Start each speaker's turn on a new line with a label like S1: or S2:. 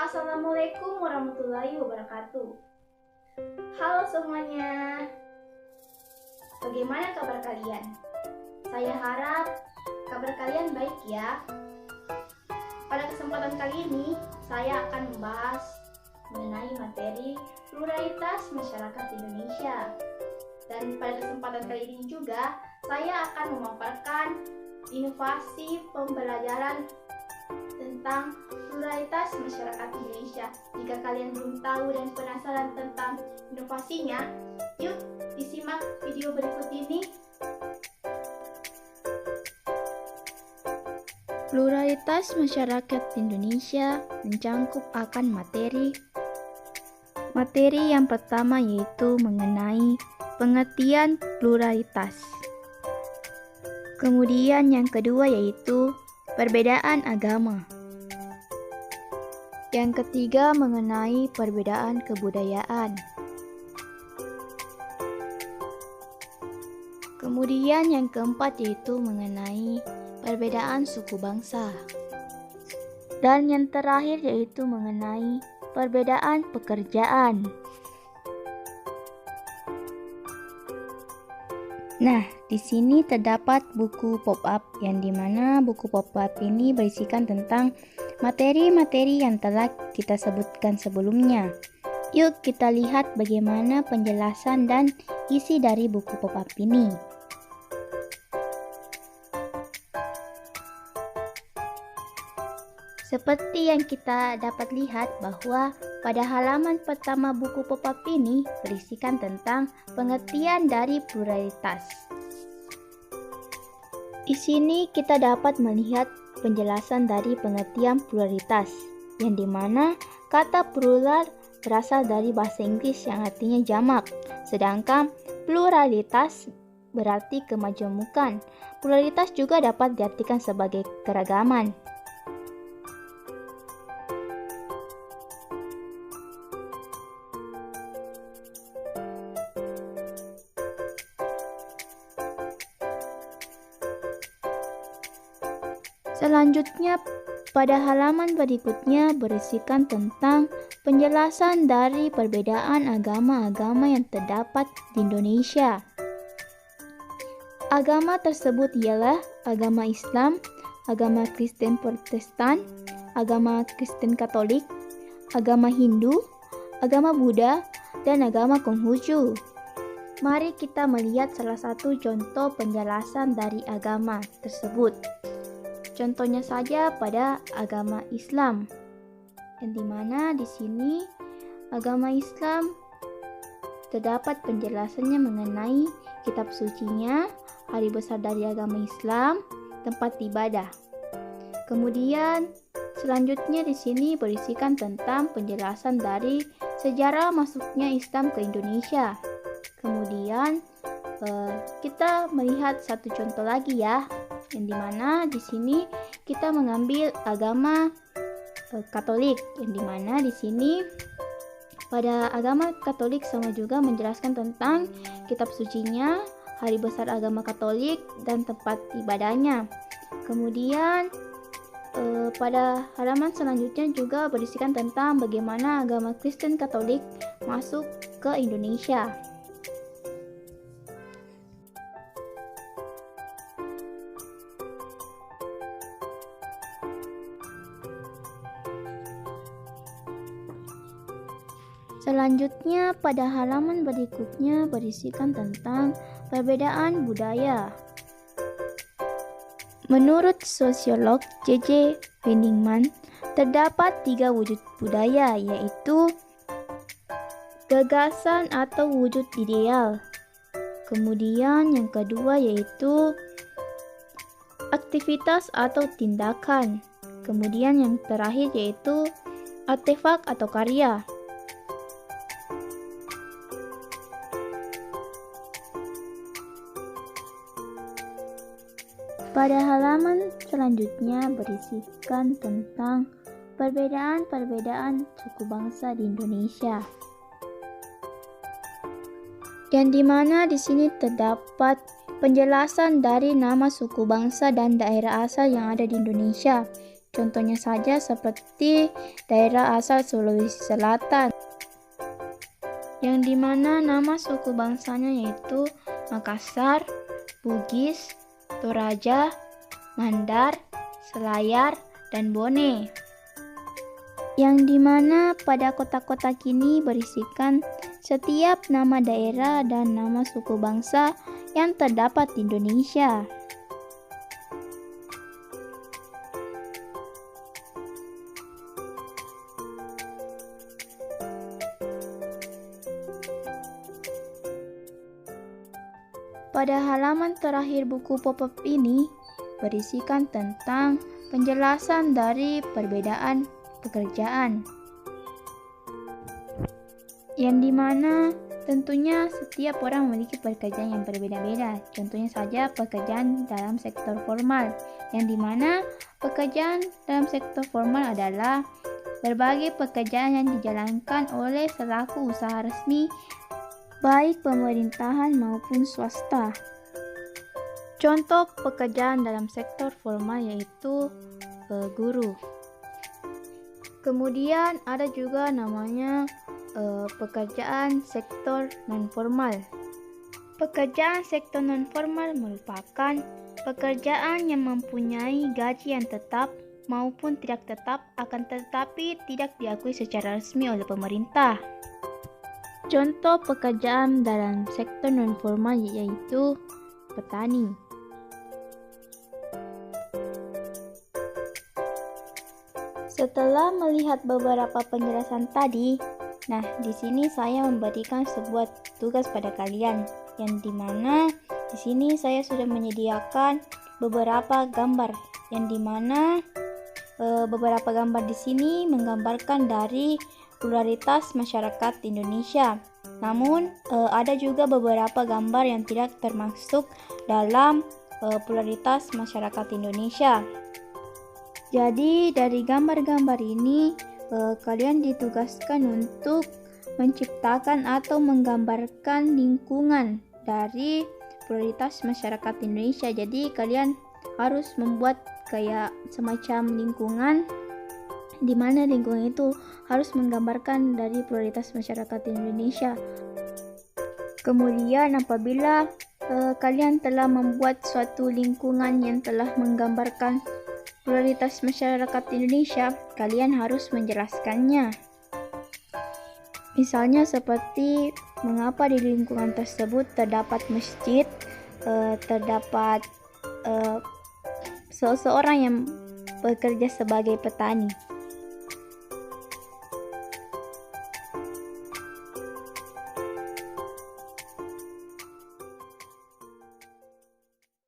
S1: Assalamualaikum warahmatullahi wabarakatuh. Halo semuanya, bagaimana kabar kalian? Saya harap kabar kalian baik ya. Pada kesempatan kali ini, saya akan membahas mengenai materi pluralitas masyarakat Indonesia. Dan pada kesempatan kali ini juga, saya akan memaparkan inovasi pembelajaran tentang pluralitas masyarakat Indonesia. Jika kalian belum tahu dan penasaran tentang inovasinya, yuk disimak video berikut ini. Pluralitas masyarakat Indonesia mencangkup akan materi yang pertama yaitu mengenai pengertian pluralitas. Kemudian yang kedua yaitu perbedaan agama. Yang ketiga mengenai perbedaan kebudayaan. Kemudian yang keempat yaitu mengenai perbedaan suku bangsa. Dan yang terakhir yaitu mengenai perbedaan pekerjaan. Nah, di sini terdapat buku pop-up yang dimana buku pop-up ini berisikan tentang materi-materi yang telah kita sebutkan sebelumnya. Yuk kita lihat bagaimana penjelasan dan isi dari buku pop-up ini. Seperti yang kita dapat lihat bahwa pada halaman pertama buku pop-up ini berisikan tentang pengertian dari pluralitas. Di sini kita dapat melihat penjelasan dari pengertian pluralitas, yang dimana kata plural berasal dari bahasa Inggris yang artinya jamak, sedangkan pluralitas berarti kemajemukan. Pluralitas juga dapat diartikan sebagai keragaman. Selanjutnya, pada halaman berikutnya berisikan tentang penjelasan dari perbedaan agama-agama yang terdapat di Indonesia. Agama tersebut ialah agama Islam, agama Kristen Protestan, agama Kristen Katolik, agama Hindu, agama Buddha, dan agama Konghucu. Mari kita melihat salah satu contoh penjelasan dari agama tersebut. Contohnya saja pada agama Islam, yang dimana di sini agama Islam terdapat penjelasannya mengenai kitab sucinya, hari besar dari agama Islam, tempat ibadah. Kemudian selanjutnya di sini berisikan tentang penjelasan dari sejarah masuknya Islam ke Indonesia. Kemudian kita melihat satu contoh lagi ya, yang dimana di sini kita mengambil agama Katolik, yang dimana di sini pada agama Katolik sama juga menjelaskan tentang kitab sucinya, hari besar agama Katolik, dan tempat ibadahnya. Kemudian pada halaman selanjutnya juga berisikan tentang bagaimana agama Kristen Katolik masuk ke Indonesia. Selanjutnya, pada halaman berikutnya berisikan tentang perbedaan budaya. Menurut sosiolog J.J. Weiningman, terdapat 3 wujud budaya, yaitu gagasan atau wujud ideal. Kemudian yang kedua yaitu aktivitas atau tindakan. Kemudian yang terakhir yaitu artefak atau karya. Pada halaman selanjutnya berisikan tentang perbedaan-perbedaan suku bangsa di Indonesia. Yang dimana di sini terdapat penjelasan dari nama suku bangsa dan daerah asal yang ada di Indonesia. Contohnya saja seperti daerah asal Sulawesi Selatan, yang dimana nama suku bangsanya yaitu Makassar, Bugis, Toraja, Mandar, Selayar, dan Bone. Yang dimana pada kota-kota kini berisikan setiap nama daerah dan nama suku bangsa yang terdapat di Indonesia. Pada halaman terakhir buku pop-up ini berisikan tentang penjelasan dari perbedaan pekerjaan, yang dimana tentunya setiap orang memiliki pekerjaan yang berbeda-beda. Contohnya saja pekerjaan dalam sektor formal, yang dimana pekerjaan dalam sektor formal adalah berbagai pekerjaan yang dijalankan oleh selaku usaha resmi baik pemerintahan maupun swasta. Contoh pekerjaan dalam sektor formal yaitu guru. Kemudian ada juga namanya pekerjaan sektor non-formal. Pekerjaan sektor non-formal merupakan pekerjaan yang mempunyai gaji yang tetap maupun tidak tetap, akan tetapi tidak diakui secara resmi oleh pemerintah. Contoh pekerjaan dalam sektor non-formal yaitu petani. Setelah melihat beberapa penjelasan tadi, nah di sini saya memberikan sebuah tugas pada kalian, yang dimana di sini saya sudah menyediakan beberapa gambar, yang dimana beberapa gambar di sini menggambarkan dari pluralitas masyarakat Indonesia. Namun ada juga beberapa gambar yang tidak termasuk dalam pluralitas masyarakat Indonesia. Jadi dari gambar-gambar ini kalian ditugaskan untuk menciptakan atau menggambarkan lingkungan dari pluralitas masyarakat Indonesia. Jadi kalian harus membuat kayak semacam lingkungan, di mana lingkungan itu harus menggambarkan dari pluralitas masyarakat Indonesia. Kemudian apabila kalian telah membuat suatu lingkungan yang telah menggambarkan pluralitas masyarakat Indonesia, kalian harus menjelaskannya. Misalnya seperti mengapa di lingkungan tersebut terdapat masjid, terdapat seseorang yang bekerja sebagai petani.